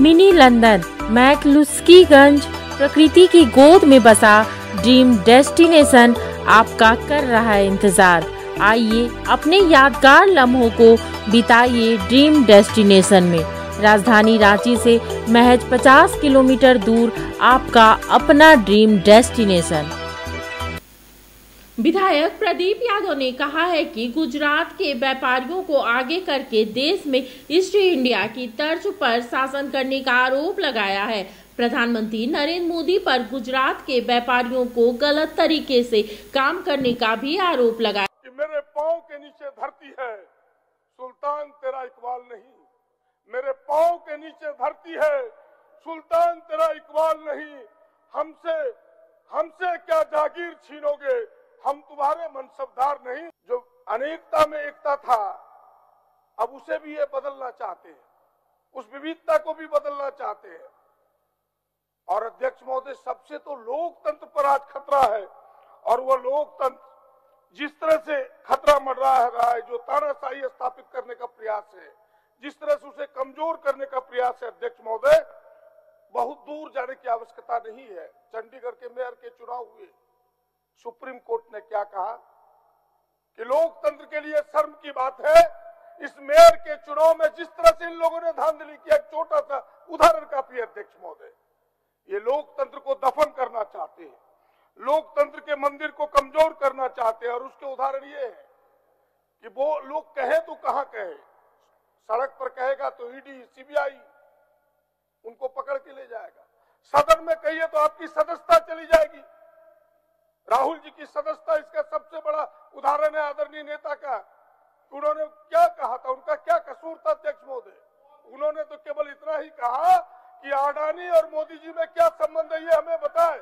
Mini London, McCluskieganj, प्रकृति की गोद में बसा ड्रीम डेस्टिनेशन आपका कर रहा है इंतजार। आइए अपने यादगार लम्हों को बिताइए ड्रीम डेस्टिनेशन में। राजधानी रांची से महज 50 किलोमीटर दूर आपका अपना ड्रीम डेस्टिनेशन। विधायक प्रदीप यादव ने कहा है कि गुजरात के व्यापारियों को आगे करके देश में ईस्ट इंडिया की तर्ज पर शासन करने का आरोप लगाया है। प्रधानमंत्री नरेंद्र मोदी पर गुजरात के व्यापारियों को गलत तरीके से काम करने का भी आरोप लगाया। मेरे पांव के नीचे धरती है, सुल्तान तेरा इकबाल नहीं। मेरे पांव के नीचे धरती है, सुल्तान तेरा इकबाल नहीं। हमसे क्या जागीर छीनोगे, हम तुम्हारे मनसबदार नहीं। जो अनेकता में एकता था, अब उसे भी ये बदलना चाहते हैं, उस विविधता को भी बदलना चाहते हैं। और अध्यक्ष महोदय, सबसे तो लोकतंत्र पर आज खतरा है, और वो लोकतंत्र जिस तरह से खतरा मंडरा रहा है, जो तानाशाही स्थापित करने का प्रयास है, जिस तरह से उसे कमजोर करने का प्रयास है, अध्यक्ष महोदय, बहुत दूर जाने की आवश्यकता नहीं है। चंडीगढ़ के मेयर के चुनाव हुए, सुप्रीम कोर्ट ने क्या कहा कि लोकतंत्र के लिए शर्म की बात है। इस मेयर के चुनाव में जिस तरह से इन लोगों ने धांधली किया, एक छोटा सा उदाहरण काफी है अध्यक्ष महोदय। ये लोकतंत्र को दफन करना चाहते हैं, लोकतंत्र के मंदिर को कमजोर करना चाहते हैं। और उसके उदाहरण ये है कि वो लोग कहे तो कहां कहे, सड़क पर कहेगा तो ईडी सीबीआई उनको पकड़ के ले जाएगा। सदन में कहिए तो आपकी सदस्यता चली जाएगी। राहुल जी की सदस्यता इसका सबसे बड़ा उदाहरण है आदरणीय नेता का। उन्होंने क्या कहा था, उनका क्या कसूर था अध्यक्ष महोदय? उन्होंने तो केवल इतना ही कहा कि अडानी और मोदी जी में क्या संबंध है, ये हमें बताए।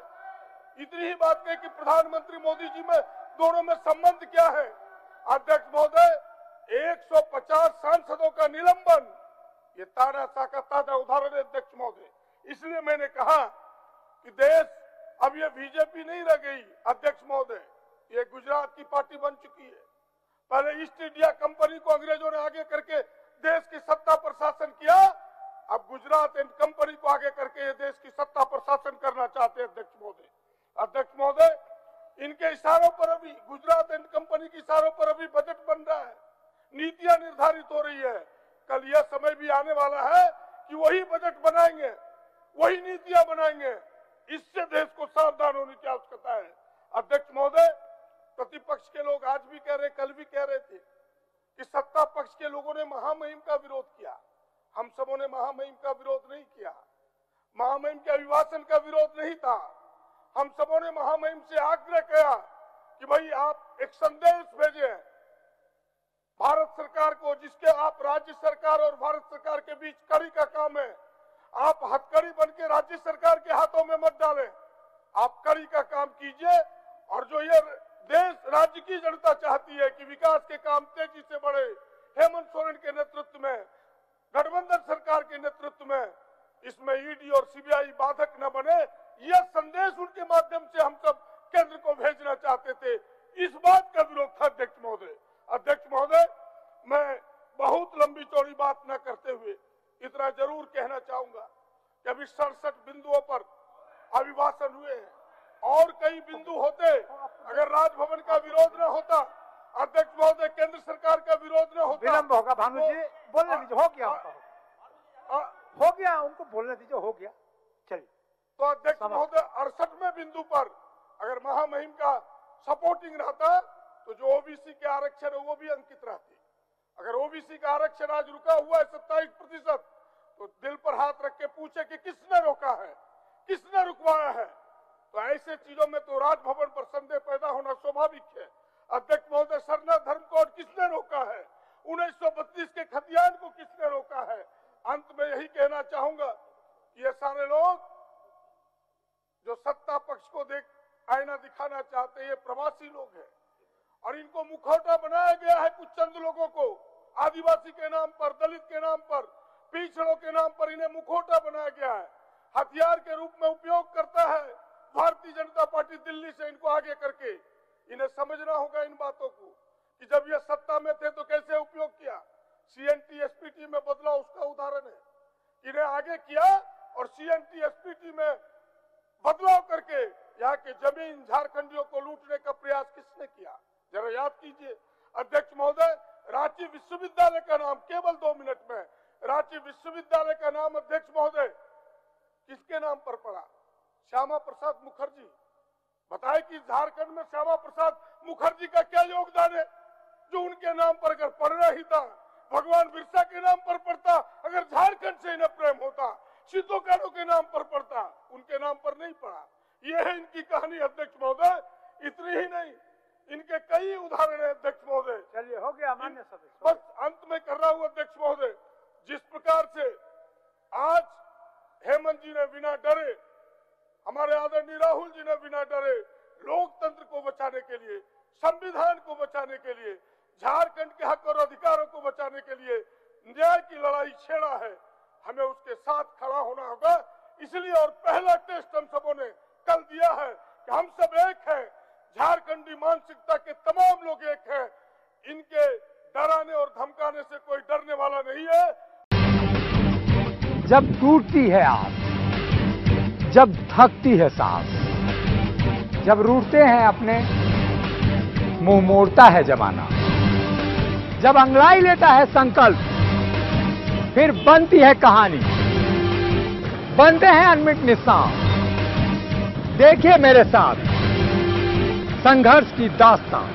इतनी ही बात कही कि प्रधानमंत्री मोदी जी में दोनों में संबंध क्या है। अध्यक्ष महोदय, 150 सांसदों का निलंबन, ये तानाशाह का ताजा उदाहरण है अध्यक्ष महोदय। इसलिए मैंने कहा कि देश अब ये बीजेपी नहीं रह गई अध्यक्ष महोदय, ये गुजरात की पार्टी बन चुकी है। पहले ईस्ट इंडिया कंपनी को अंग्रेजों ने आगे करके देश की सत्ता पर शासन किया, अब गुजरात एंड कंपनी को आगे करके ये देश की सत्ता पर शासन करना चाहते हैं अध्यक्ष महोदय। अध्यक्ष महोदय, इनके इशारों पर अभी, गुजरात एंड कंपनी के इशारों पर अभी बजट बन रहा है, नीतियां निर्धारित हो रही है। कल यह समय भी आने वाला है कि वही बजट बनाएंगे, वही नीतियां बनाएंगे। इससे देश को सावधान होने की आवश्यकता है। अध्यक्ष महोदय, प्रतिपक्ष के लोग आज भी कह रहे, कल भी कह रहे थे कि सत्ता पक्ष के लोगों ने महामहिम का विरोध किया। हम सबों ने महामहिम का विरोध नहीं किया, महामहिम के अभिभाषण का विरोध नहीं था। हम सबों ने महामहिम से आग्रह किया कि भाई आप एक संदेश भेजें भारत सरकार को, जिसके आप राज्य सरकार और भारत सरकार के बीच कड़ी का काम है। आप हथकड़ी बन के राज्य सरकार के हाथों में मत डालें, आप कड़ी का काम कीजिए। और जो ये देश, राज्य की जनता चाहती है कि विकास के काम तेजी से बढ़े, हेमंत सोरेन के नेतृत्व में, गठबंधन सरकार के नेतृत्व में, इसमें ईडी और सीबीआई बाधक न बने, यह संदेश उनके माध्यम से हम सब केंद्र को भेजना चाहते थे। इस बात का विरोध था अध्यक्ष महोदय। अध्यक्ष महोदय, मैं बहुत लंबी चौड़ी बात न करते हुए इतना जरूर कहना चाहूंगा कि अभी 67 बिंदुओं पर अभिभाषण हुए हैं, और कई बिंदु होते अगर राजभवन का विरोध न होता, अध्यक्ष महोदय, केंद्र सरकार का विरोध न होता। विलंब होगा भानु जी, बोलने दीजिए, हो गया हो गया, उनको बोलने दीजिए, हो गया, चलिए। तो अध्यक्ष महोदय, 68वें बिंदु पर अगर महामहिम का सपोर्टिंग रहता तो जो ओबीसी के आरक्षण है वो भी अंकित रहते। अगर ओबीसी का आरक्षण आज रुका हुआ है 27%, तो दिल पर हाथ रख के पूछे कि किसने रोका है, किसने रुकवाया है। तो ऐसे चीजों में तो राजभवन पर संदेह पैदा होना स्वाभाविक है। अध्यक्ष महोदय, सरना धर्म कोड किसने रोका है, 1932 के खतियान को किसने रोका है। अंत में यही कहना चाहूंगा कि ये सारे लोग जो सत्ता पक्ष को देख आईना दिखाना चाहते हैं, ये प्रवासी लोग हैं, और इनको मुखौटा बनाया गया है कुछ चंद लोगों को, आदिवासी के नाम पर, दलित के नाम पर, पिछड़ों के नाम पर इन्हें मुखौटा बनाया गया है, हथियार के रूप में उपयोग करता है भारतीय जनता पार्टी दिल्ली से इनको आगे करके। इन्हें समझना होगा इन बातों को कि जब ये सत्ता में थे तो कैसे उपयोग किया। सीएनटी एसपीटी में बदलाव उसका उदाहरण है। इन्हें आगे आगे किया और CNT-SPT में बदलाव करके यहाँ के जमीन झारखंडियों को लूटने का प्रयास किसने किया? जरा याद कीजिए। अध्यक्ष महोदय, रांची विश्वविद्यालय का नाम, केवल 2 मिनट में, रांची विश्वविद्यालय का नाम अध्यक्ष महोदय किसके नाम पर पड़ा? श्यामा प्रसाद मुखर्जी। बताए कि झारखंड में श्यामा प्रसाद मुखर्जी का क्या योगदान है जो उनके नाम पर अगर पढ़ना ही था, भगवान बिरसा के नाम पर पढ़ता, अगर झारखंड से इन्हें प्रेम होता, सिद्धो कारो के नाम पर पढ़ता, उनके नाम पर नहीं पढ़ा। ये है इनकी कहानी अध्यक्ष महोदय। इतनी ही नहीं, इनके कई उदाहरण है अध्यक्ष महोदय। चलिए, हो गया मान्य सदस्य। बस अंत में कर रहा हूं अध्यक्ष महोदय, जिस प्रकार से आज हेमंत जी ने बिना डरे, हमारे आदरणीय राहुल जी ने बिना डरे लोकतंत्र को बचाने के लिए, संविधान को बचाने के लिए, झारखंड के हक और अधिकारों को बचाने के लिए न्याय की लड़ाई छेड़ा है, हमें उसके साथ खड़ा होना होगा। इसलिए और पहला टेस्ट हम सबों ने कल दिया है कि हम सब एक हैं, झारखंडी मानसिकता के तमाम लोग एक हैं, इनके डराने और धमकाने से कोई डरने वाला नहीं है। जब टूटती है आस, जब थकती है सांस, जब रूठते हैं अपने, मुंह मोड़ता है जमाना, जब अंगड़ाई लेता है संकल्प, फिर बनती है कहानी, बनते हैं अनमिट निशान। देखिए मेरे साथ संघर्ष की दास्तान।